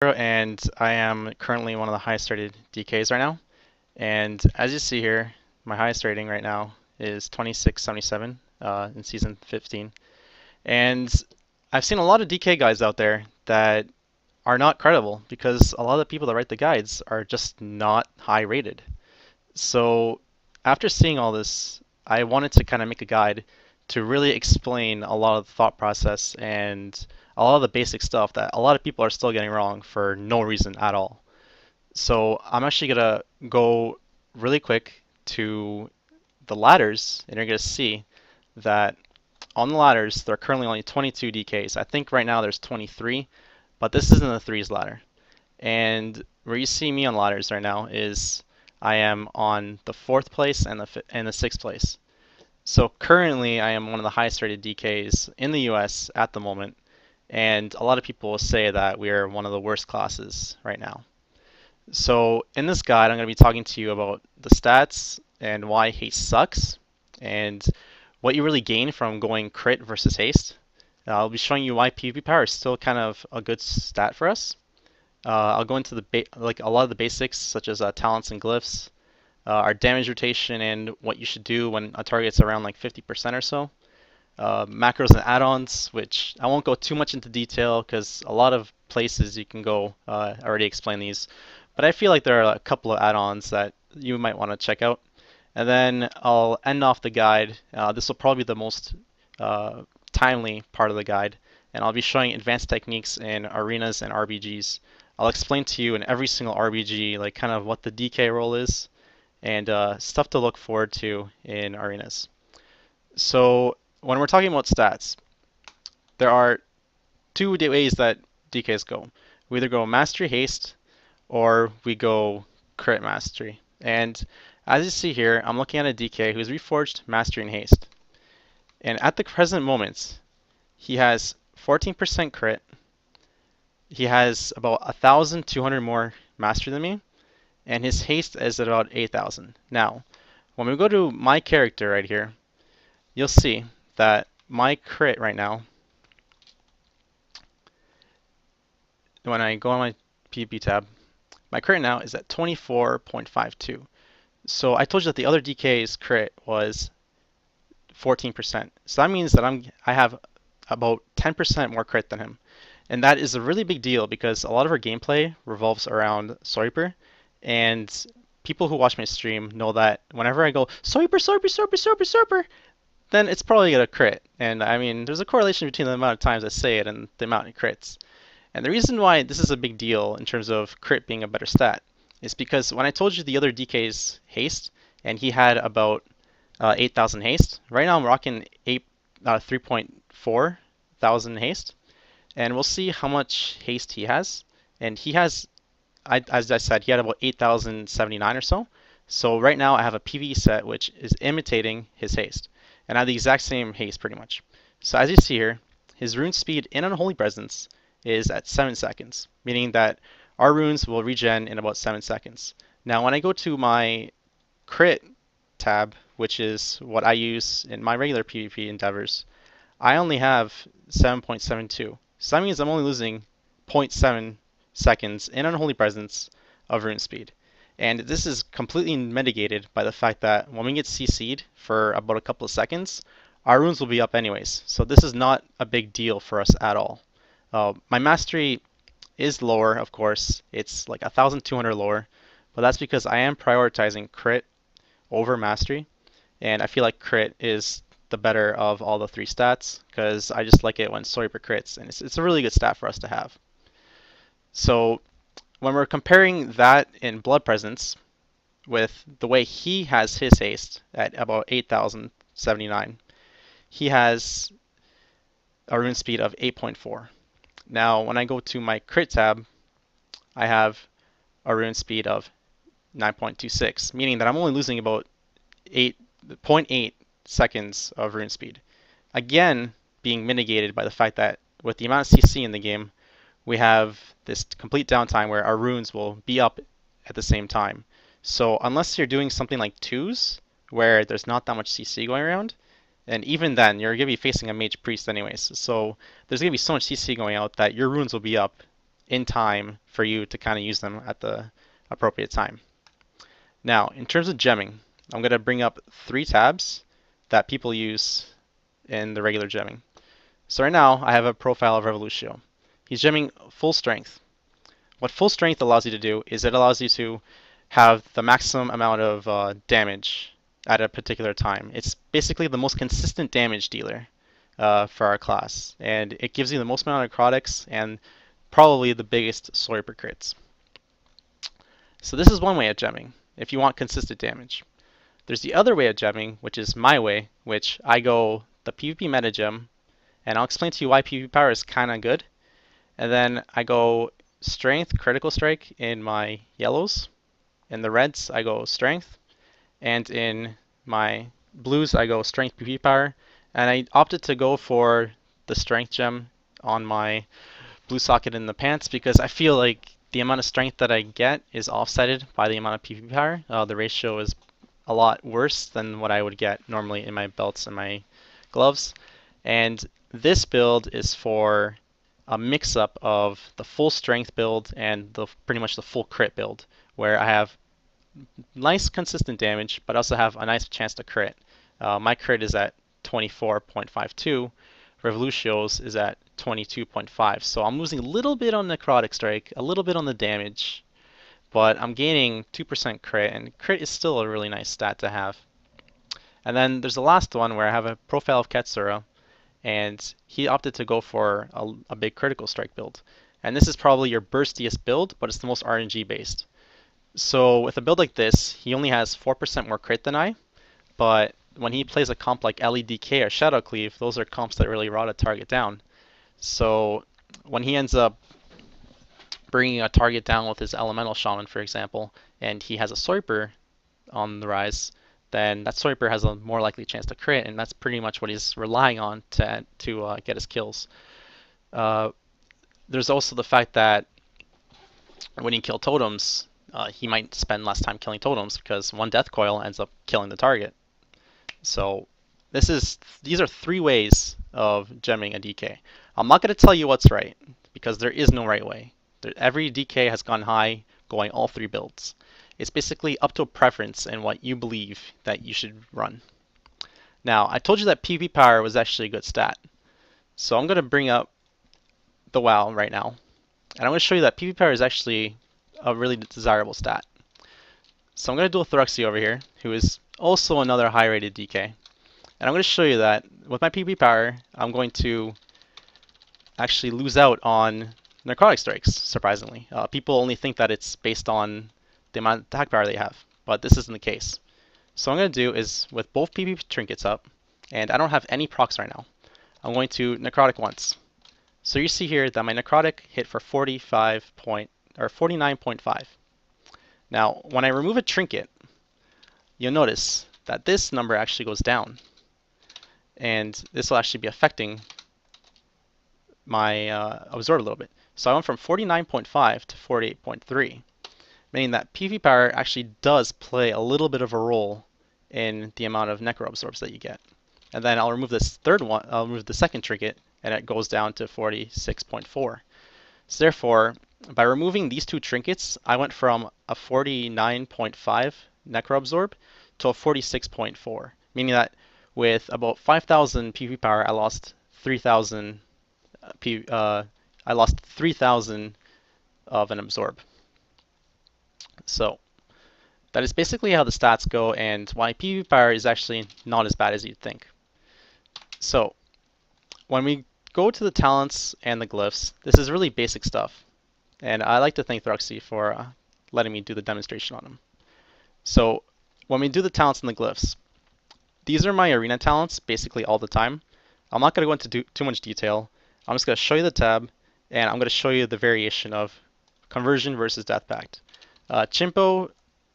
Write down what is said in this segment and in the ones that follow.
And I am currently one of the highest rated DKs right now. And as you see here, my highest rating right now is 2677 in season 15. And I've seen a lot of DK guides out there that are not credible because a lot of the people that write the guides are just not high rated. So after seeing all this, I wanted to kind of make a guide to really explain a lot of the thought process and a lot of the basic stuff that a lot of people are still getting wrong for no reason at all. So I'm actually gonna go really quick to the ladders, and you're gonna see that on the ladders there are currently only 22 DKs. I think right now there's 23, but this isn't the threes ladder. And where you see me on ladders right now is I am on the fourth place and the sixth place. So currently I am one of the highest rated DKs in the US at the moment, and a lot of people will say that we are one of the worst classes right now. So in this guide, I'm going to be talking to you about the stats and why haste sucks, and what you really gain from going crit versus haste. I'll be showing you why PvP power is still kind of a good stat for us. I'll go into like a lot of the basics, such as talents and glyphs, our damage rotation, and what you should do when a target's around like 50% or so. Macros and add-ons, which I won't go too much into detail because a lot of places you can go already explain these. But I feel like there are a couple of add-ons that you might want to check out. And then I'll end off the guide. This will probably be the most timely part of the guide. And I'll be showing advanced techniques in arenas and RBGs. I'll explain to you in every single RBG like kind of what the DK role is and stuff to look forward to in arenas. So when we're talking about stats, there are two ways that DKs go. We either go Mastery Haste or we go Crit Mastery. And as you see here, I'm looking at a DK who's reforged Mastery and Haste. And at the present moment, he has 14% crit. He has about 1,200 more Mastery than me, and his haste is at about 8,000. Now, when we go to my character right here, you'll see that my crit right now, when I go on my PvP tab, my crit now is at 24.52. So I told you that the other DK's crit was 14%. So that means that I have about 10% more crit than him. And that is a really big deal because a lot of our gameplay revolves around Swiper, and people who watch my stream know that whenever I go Swiper, Swiper, Swiper, Swiper, Swiper, then it's probably going to crit. And I mean, there's a correlation between the amount of times I say it and the amount it crits. And the reason why this is a big deal in terms of crit being a better stat is because when I told you the other DK's haste, and he had about 8,000 haste, right now I'm rocking 3.4 thousand haste, and we'll see how much haste he has. And he has, as I said, he had about 8,079 or so. So right now I have a PvE set which is imitating his haste, and I have the exact same haste pretty much. So as you see here, his rune speed in Unholy Presence is at 7 seconds, meaning that our runes will regen in about 7 seconds. Now when I go to my crit tab, which is what I use in my regular PvP endeavors, I only have 7.72. So that means I'm only losing zero point 0.7 seconds in Unholy Presence of rune speed. And this is completely mitigated by the fact that when we get CC'd for about a couple of seconds, our runes will be up anyways. So this is not a big deal for us at all. My mastery is lower, of course. It's like 1,200 lower, but that's because I am prioritizing crit over mastery, and I feel like crit is the better of all the three stats because I just like it when Swiper crits, and it's a really good stat for us to have. So when we're comparing that in Blood Presence with the way he has his haste at about 8,079, he has a rune speed of 8.4. Now when I go to my crit tab, I have a rune speed of 9.26, meaning that I'm only losing about 8.8 seconds of rune speed. Again, being mitigated by the fact that with the amount of CC in the game, we have this complete downtime where our runes will be up at the same time. So unless you're doing something like twos, where there's not that much CC going around, and even then, you're going to be facing a mage priest anyways. So there's going to be so much CC going out that your runes will be up in time for you to kind of use them at the appropriate time. Now, in terms of gemming, I'm going to bring up 3 tabs that people use in the regular gemming. So right now, I have a profile of Revolutio. He's gemming full strength. What full strength allows you to do is it allows you to have the maximum amount of damage at a particular time. It's basically the most consistent damage dealer for our class, and it gives you the most amount of necrotics and probably the biggest swiper crits. So this is one way of gemming, if you want consistent damage. There's the other way of gemming, which is my way, which I go the PvP meta gem, and I'll explain to you why PvP power is kind of good. And then I go strength, critical strike in my yellows. In the reds, I go strength. And in my blues, I go strength PvP power. And I opted to go for the strength gem on my blue socket in the pants because I feel like the amount of strength that I get is offsetted by the amount of PvP power. The ratio is a lot worse than what I would get normally in my belts and my gloves. And this build is for a mix-up of the full strength build and pretty much the full crit build, where I have nice consistent damage, but also have a nice chance to crit. My crit is at 24.52. Revolutio's is at 22.5. So I'm losing a little bit on necrotic strike, a little bit on the damage, but I'm gaining 2% crit, and crit is still a really nice stat to have. And then there's the last one where I have a profile of Katsura, and he opted to go for a big critical strike build. And this is probably your burstiest build, but it's the most RNG based. So with a build like this, he only has 4% more crit than I, but when he plays a comp like LEDK or Shadow Cleave, those are comps that really rot a target down. So when he ends up bringing a target down with his Elemental Shaman, for example, and he has a Swiper on the rise, then that Swiper has a more likely chance to crit, and that's pretty much what he's relying on to get his kills. There's also the fact that when you kill totems, he might spend less time killing totems because one death coil ends up killing the target. So these are 3 ways of gemming a DK. I'm not going to tell you what's right because there is no right way. Every DK has gone high going all 3 builds. It's basically up to a preference and what you believe that you should run. Now, I told you that PvP power was actually a good stat. So I'm going to bring up the WoW right now. And I'm going to show you that PvP power is actually a really desirable stat. So I'm going to do a Thruxy over here, who is also another high-rated DK. And I'm going to show you that with my PvP power, I'm going to actually lose out on necrotic strikes, surprisingly. People only think that it's based on the amount of attack power they have, but this isn't the case. So what I'm going to do is, with both PvP trinkets up, and I don't have any procs right now, I'm going to necrotic once. So you see here that my necrotic hit for 49.5. Now, when I remove a trinket, you'll notice that this number actually goes down, and this will actually be affecting my absorb a little bit. So I went from 49.5 to 48.3. Meaning that PvP power actually does play a little bit of a role in the amount of necro absorbs that you get. And then I'll remove this third one, I'll remove the second trinket, and it goes down to 46.4. So therefore, by removing these 2 trinkets, I went from a 49.5 necro absorb to a 46.4, meaning that with about 5,000 PvP power, I lost 3,000. I lost 3,000 of an absorb. So that is basically how the stats go and why PvP power is actually not as bad as you'd think. So when we go to the talents and the glyphs, this is really basic stuff. And I like to thank Thruxy for letting me do the demonstration on them. So when we do the talents and the glyphs, these are my arena talents basically all the time. I'm not going to go into too much detail. I'm just going to show you the tab, and I'm going to show you the variation of conversion versus death pact. Chimpo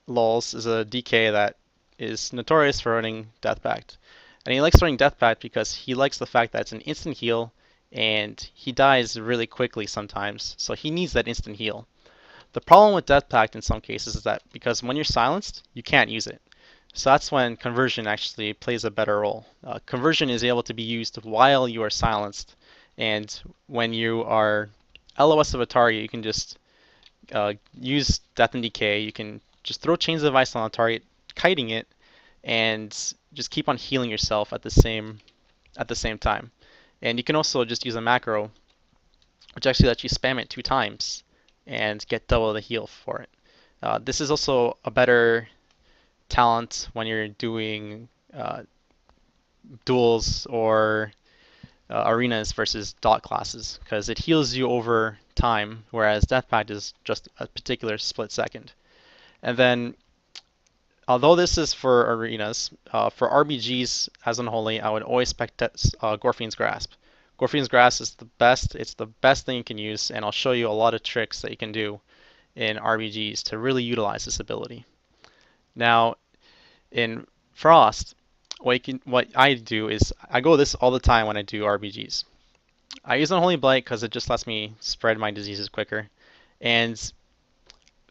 Lols is a DK that is notorious for running Death Pact. And he likes running Death Pact because he likes the fact that it's an instant heal and he dies really quickly sometimes, so he needs that instant heal. The problem with Death Pact in some cases is that because when you're silenced, you can't use it. So that's when conversion actually plays a better role. Conversion is able to be used while you are silenced, and when you are LOS of a target, you can just use Death and Decay. You can just throw Chains of Ice on a target, kiting it, and just keep on healing yourself at the same time. And you can also just use a macro, which actually lets you spam it 2 times and get double the heal for it. This is also a better talent when you're doing duels or arenas versus dot classes, because it heals you over time, whereas Death Pact is just a particular split second. And then, although this is for arenas, for RBGs as Unholy, I would always spec Gorfine's Grasp. Gorfine's Grasp is the best. It's the best thing you can use, and I'll show you a lot of tricks that you can do in RBGs to really utilize this ability. Now, in Frost, what I do is I go this all the time when I do RBGs. I use Unholy Blight because it just lets me spread my diseases quicker, and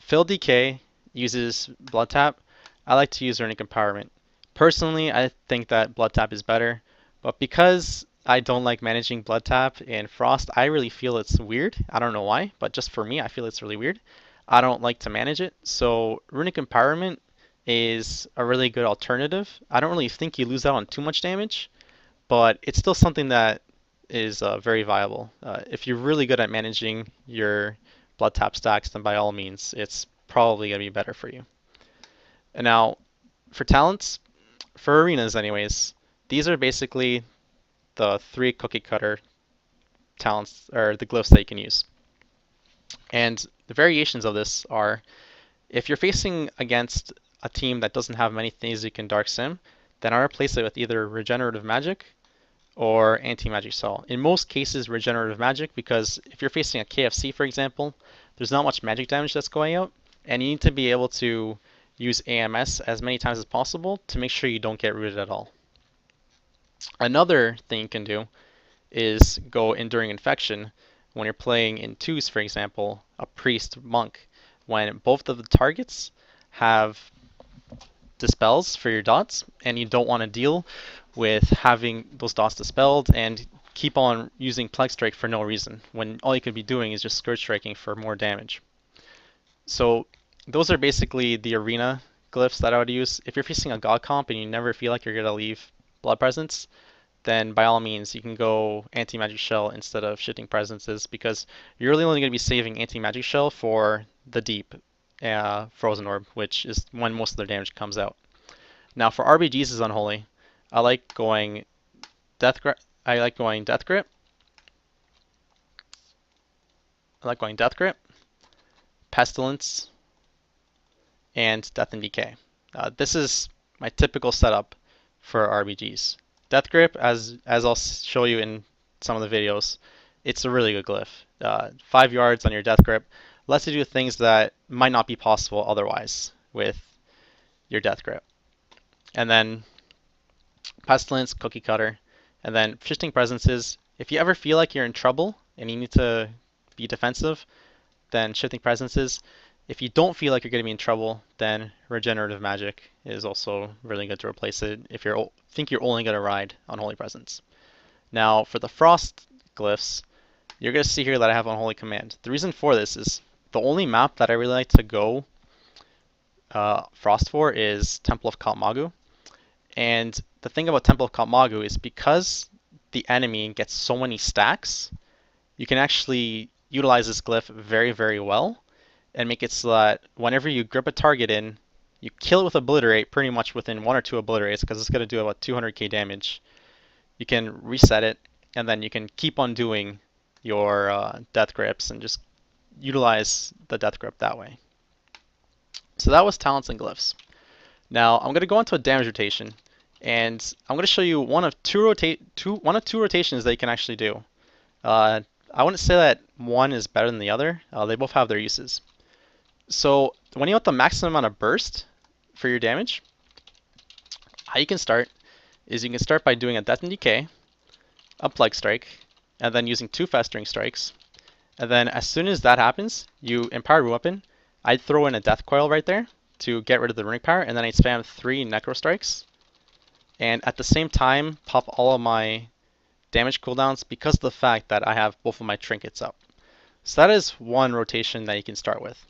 Fill DK uses Blood Tap. I like to use Runic Empowerment. Personally, I think that Blood Tap is better, but because I don't like managing Blood Tap in Frost, I really feel it's weird. I don't know why, but just for me, I feel it's really weird. I don't like to manage it, so Runic Empowerment is a really good alternative. I don't really think you lose out on too much damage, but it's still something that is very viable. If you're really good at managing your blood tap stacks, then by all means, it's probably going to be better for you. And now, for talents, for arenas anyways, these are basically the 3 cookie cutter talents, or the glyphs that you can use. And the variations of this are, if you're facing against a team that doesn't have many things you can Dark Sim, then I replace it with either Regenerative Magic or Anti-Magic Cell. In most cases, Regenerative Magic, because if you're facing a KFC, for example, there's not much magic damage that's going out, and you need to be able to use AMS as many times as possible to make sure you don't get rooted at all. Another thing you can do is go Enduring Infection when you're playing in 2s, for example, a Priest Monk, when both of the targets have dispels for your dots, and you don't want to deal with having those dots dispelled and keep on using Plague Strike for no reason, when all you could be doing is just Scourge Striking for more damage. So those are basically the arena glyphs that I would use. If you're facing a God comp and you never feel like you're going to leave Blood Presence, then by all means you can go Anti-Magic Shell instead of Shifting Presences, because you're really only going to be saving Anti-Magic Shell for the deep Frozen Orb, which is when most of their damage comes out. Now for RBGs is Unholy, I like going Death Grip. I like going Death Grip. Pestilence, and Death and Decay. This is my typical setup for RBGs. Death Grip, as I'll show you in some of the videos, it's a really good glyph. 5 yards on your Death Grip lets you do things that might not be possible otherwise with your Death Grip. And then Pestilence, Cookie Cutter, and then Shifting Presences. If you ever feel like you're in trouble and you need to be defensive, then Shifting Presences. If you don't feel like you're going to be in trouble, then Regenerative Magic is also really good to replace it if you think you're only going to ride Unholy Presence. Now, for the Frost glyphs, you're going to see here that I have Unholy Command. The reason for this is the only map that I really like to go Frost for is Temple of Kalmagu. And the thing about Temple of Kalmagu is because the enemy gets so many stacks, you can actually utilize this glyph very, very well and make it so that whenever you grip a target in, you kill it with Obliterate pretty much within 1 or 2 Obliterates, because it's going to do about 200k damage. You can reset it, and then you can keep on doing your Death Grips and just utilize the Death Grip that way. So that was Talents and Glyphs. Now I'm going to go into a damage rotation, and I'm going to show you one of two rotations that you can actually do. I wouldn't say that one is better than the other. They both have their uses. So when you want the maximum amount of burst for your damage, how you can start is you can start by doing a Death and Decay, a Plague Strike, and then using 2 Festering Strikes. And then as soon as that happens, you Empowered Weapon. I'd throw in a Death Coil right there to get rid of the Runic Power, and then I'd spam 3 Necro Strikes. And at the same time, pop all of my damage cooldowns because of the fact that I have both of my trinkets up. So that is one rotation that you can start with.